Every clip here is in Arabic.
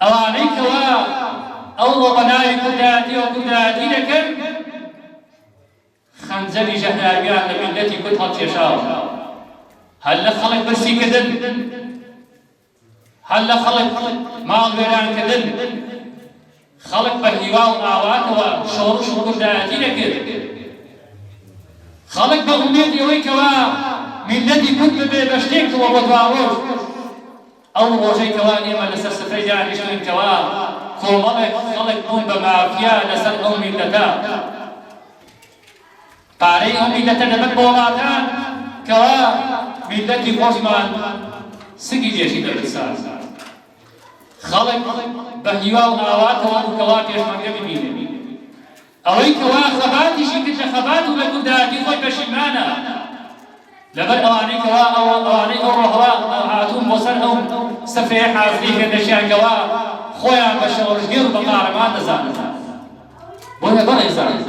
أوانيك أو بناي كداتي وكداتي لكن خنزلي جهنابيان لملتي كنت هتشاو هل خلق برسي كدن هل خلق مال بيران كدن خلق بهيواو ناوات وشورش وكداتي لكن خلق بأمنيت يويكوا ملتي كنت ببشتك وبدواور أو روجي كواني ما لسر سفري جاني شوين كوا كومالك خلق بوم بمافيا لسر أو ملتا قاري أو ملتا نبت بولاتان كوا ملتي قوزمان سقي جيشي دبتسان خلق بهيوا وناوات وكوا بيشمان يبنيني أوي كوا خباتي شكت لخباتو بكداتي خوي بشمانا لبر أواني كوا أواني أو رهوا أو عاتوم وصل أو سفري حافظي كدشان كوا خويا بشور جير بقار ما نزال بونا إنسان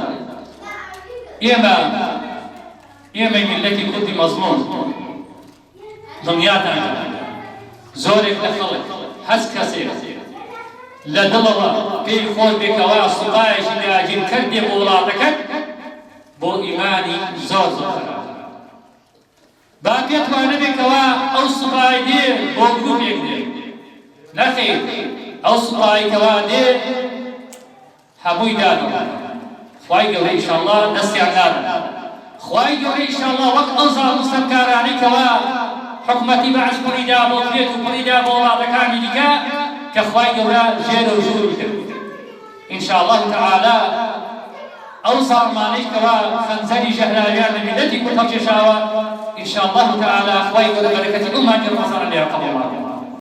إيما ملتي كنت مظلوم دنياتنا زورك لخلق حس كسير لدلوا كي خوي بكوا صقايش لاجين كردي بولاتك بو إيماني زور باقي توانه بكوا أو صباي دير بو جروب يقدر نخير أو صباي كوا دير حبوي دادو خواهي قولي إن شاء الله دستي عقادا خواهي قولي إن شاء الله وقت أنصار مستمكاراني كوا حكمتي بعث قريدا بوطريت وقريدا بولادا كامي ديكا كخواهي قولا جير وجور إن شاء الله تعالى أوصار مانيش كوا خنزري جهلايان ملتي كل خمس شاوة إن شاء الله تعالى أخوي بركة الأمة جل مصر اللي يرقب الله